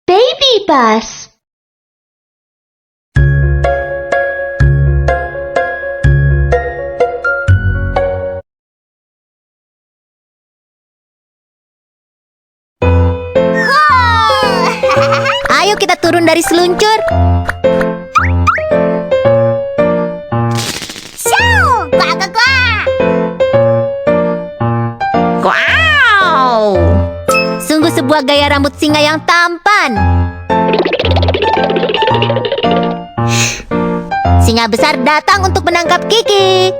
Baby bus. Ayo kita turun dari seluncur. Wow! Sungguh sebuah gaya rambut singa yang tampan. Singa besar datang untuk menangkap Kiki.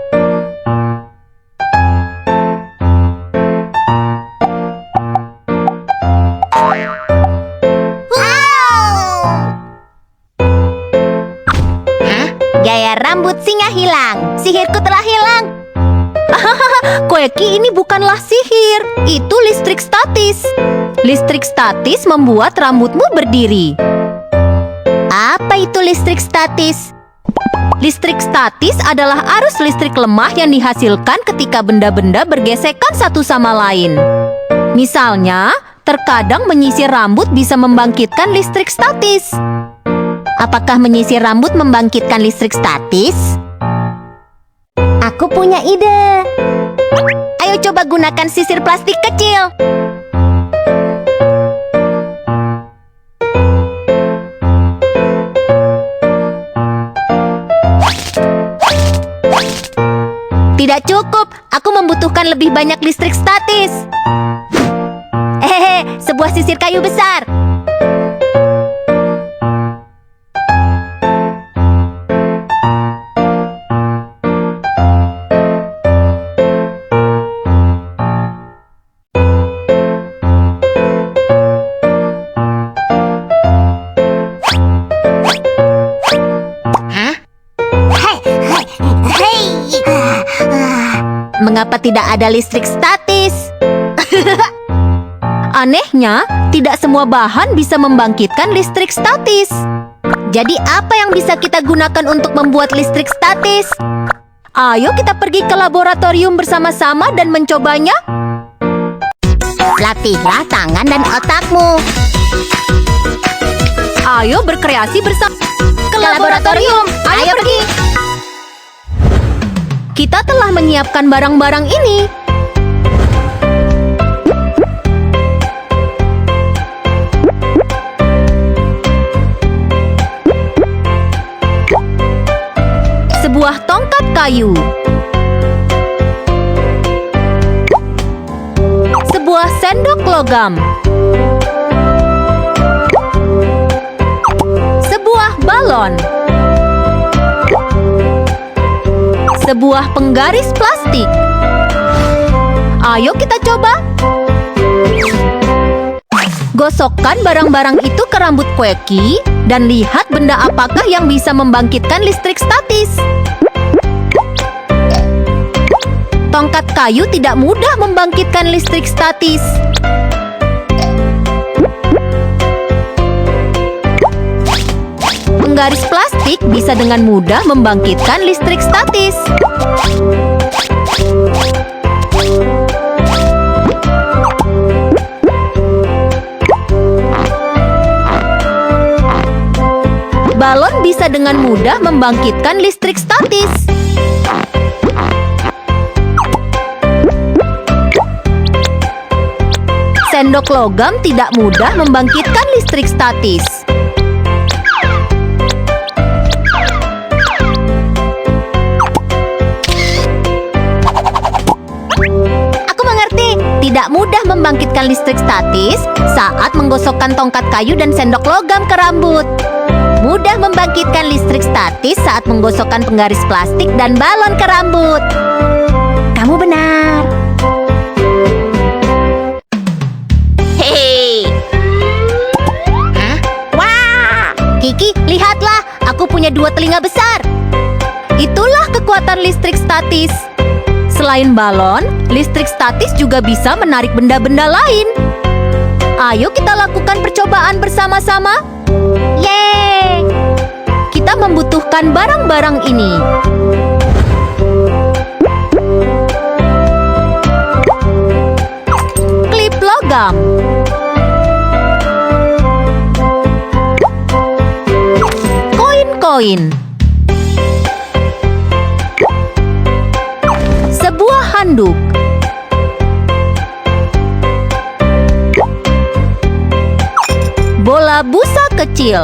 Gaya rambut singa hilang. Sihirku telah hilang. Quacky, ini bukanlah sihir. Itu listrik statis. Listrik statis membuat rambutmu berdiri. Apa itu listrik statis? Listrik statis adalah arus listrik lemah yang dihasilkan ketika benda-benda bergesekan satu sama lain. Misalnya, terkadang menyisir rambut bisa membangkitkan listrik statis. Apakah menyisir rambut membangkitkan listrik statis? Aku punya ide. Ayo coba gunakan sisir plastik kecil. Tidak cukup, aku membutuhkan lebih banyak listrik statis. Sebuah sisir kayu besar. Mengapa tidak ada listrik statis? Anehnya, tidak semua bahan bisa membangkitkan listrik statis. Jadi apa yang bisa kita gunakan untuk membuat listrik statis? Ayo kita pergi ke laboratorium bersama-sama dan mencobanya. Latihlah tangan dan otakmu. Ayo berkreasi bersama ke laboratorium. Ayo pergi. Kita telah menyiapkan barang-barang ini. Sebuah tongkat kayu. Sebuah sendok logam. Sebuah balon. Sebuah penggaris plastik. Ayo kita coba. Gosokkan barang-barang itu ke rambut Quacky dan lihat benda apakah yang bisa membangkitkan listrik statis. Tongkat kayu tidak mudah membangkitkan listrik statis. Penggaris plastik bisa dengan mudah membangkitkan listrik statis. Balon bisa dengan mudah membangkitkan listrik statis. Sendok logam tidak mudah membangkitkan listrik statis. Tidak mudah membangkitkan listrik statis saat menggosokkan tongkat kayu dan sendok logam ke rambut. Mudah membangkitkan listrik statis saat menggosokkan penggaris plastik dan balon ke rambut. Kamu benar. Hei. Wah, Kiki, lihatlah, aku punya 2 telinga besar. Itulah kekuatan listrik statis. Selain balon, listrik statis juga bisa menarik benda-benda lain. Ayo kita lakukan percobaan bersama-sama. Yeay! Kita membutuhkan barang-barang ini. logam. Koin-koin. Sebuah handuk. Bola busa kecil.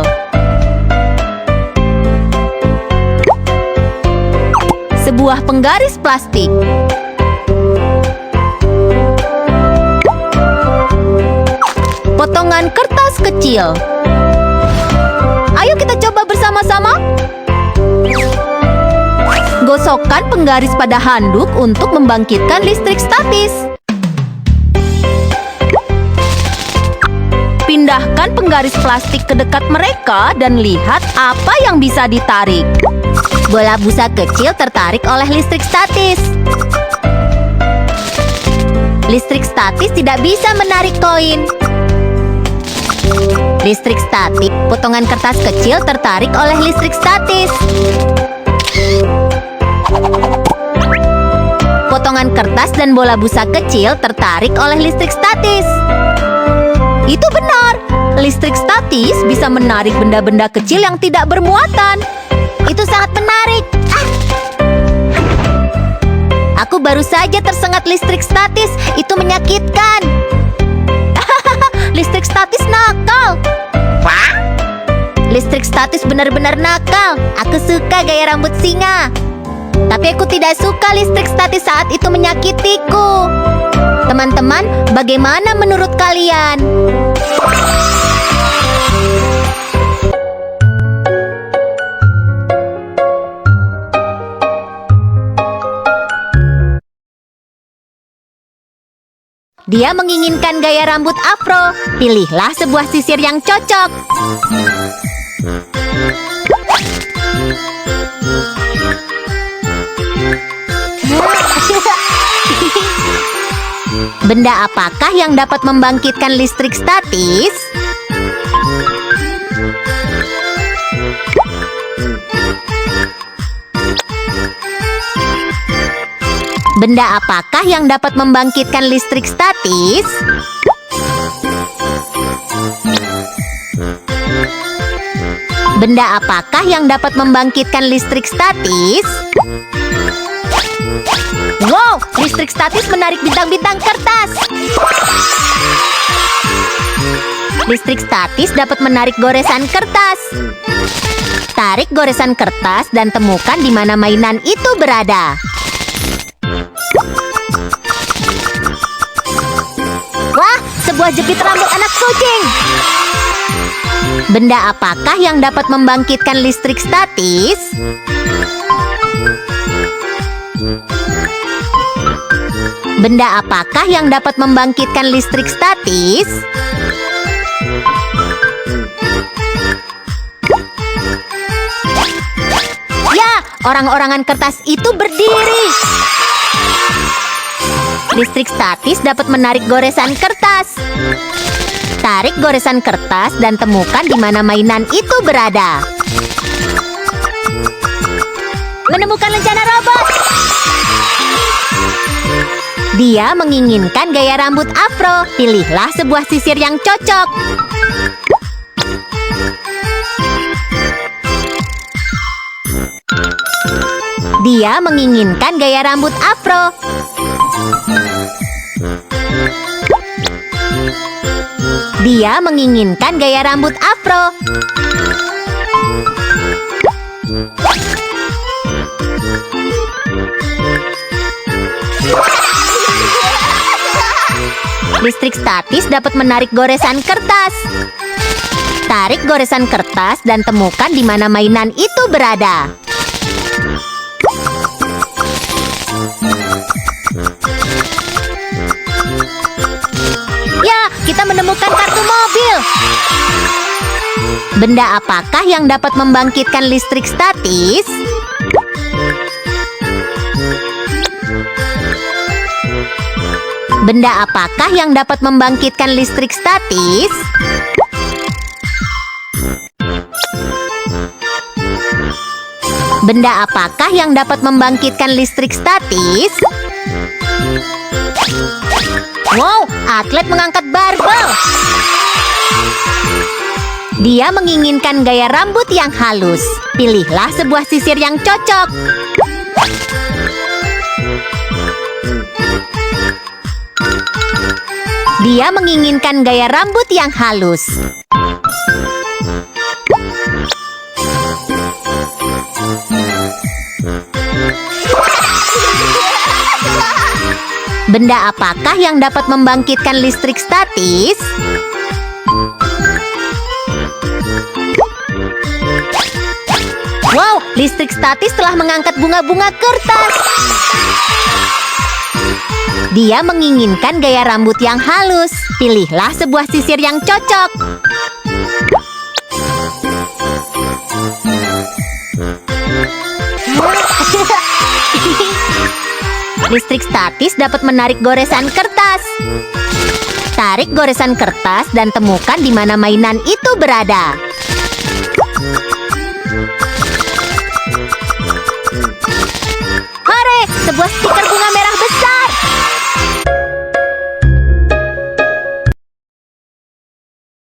Sebuah penggaris plastik. Potongan kertas kecil. Ayo kita coba bersama-sama. Gosokkan penggaris pada handuk untuk membangkitkan listrik statis. Pindahkan penggaris plastik ke dekat mereka dan lihat apa yang bisa ditarik. Bola busa kecil tertarik oleh listrik statis. Listrik statis tidak bisa menarik koin. Listrik statis, potongan kertas kecil tertarik oleh listrik statis. Potongan kertas dan bola busa kecil tertarik oleh listrik statis. Itu benar. Listrik statis bisa menarik benda-benda kecil yang tidak bermuatan. Itu sangat menarik. Aku baru saja tersengat listrik statis. Itu menyakitkan. Listrik statis nakal. Listrik statis benar-benar nakal. Aku suka gaya rambut singa. Tapi aku tidak suka listrik statis saat itu menyakitiku. Teman-teman, bagaimana menurut kalian? Dia menginginkan gaya rambut afro. Pilihlah sebuah sisir yang cocok. Benda apakah yang dapat membangkitkan listrik statis? Benda apakah yang dapat membangkitkan listrik statis? Benda apakah yang dapat membangkitkan listrik statis? Wow, listrik statis menarik bintang-bintang kertas. Listrik statis dapat menarik goresan kertas. Tarik goresan kertas dan temukan di mana mainan itu berada. Wah, sebuah jepit rambut anak kucing. Benda apakah yang dapat membangkitkan listrik statis? Benda apakah yang dapat membangkitkan listrik statis? Ya, orang-orangan kertas itu berdiri. Listrik statis dapat menarik goresan kertas. Tarik goresan kertas dan temukan di mana mainan itu berada. Menemukan lencana robot. Dia menginginkan gaya rambut afro. Pilihlah sebuah sisir yang cocok. Dia menginginkan gaya rambut afro. Dia menginginkan gaya rambut afro. Listrik statis dapat menarik goresan kertas. Tarik goresan kertas dan temukan di mana mainan itu berada. Ya, kita menemukan kartu mobil. Benda apakah yang dapat membangkitkan listrik statis? Benda apakah yang dapat membangkitkan listrik statis? Benda apakah yang dapat membangkitkan listrik statis? Wow, atlet mengangkat barbel. Dia menginginkan gaya rambut yang halus. Pilihlah sebuah sisir yang cocok. Dia menginginkan gaya rambut yang halus. Benda apakah yang dapat membangkitkan listrik statis? Wow, listrik statis telah mengangkat bunga-bunga kertas. Dia menginginkan gaya rambut yang halus. Pilihlah sebuah sisir yang cocok. Listrik statis dapat menarik goresan kertas. Tarik goresan kertas dan temukan di mana mainan itu berada. Hore, sebuah stiker bunga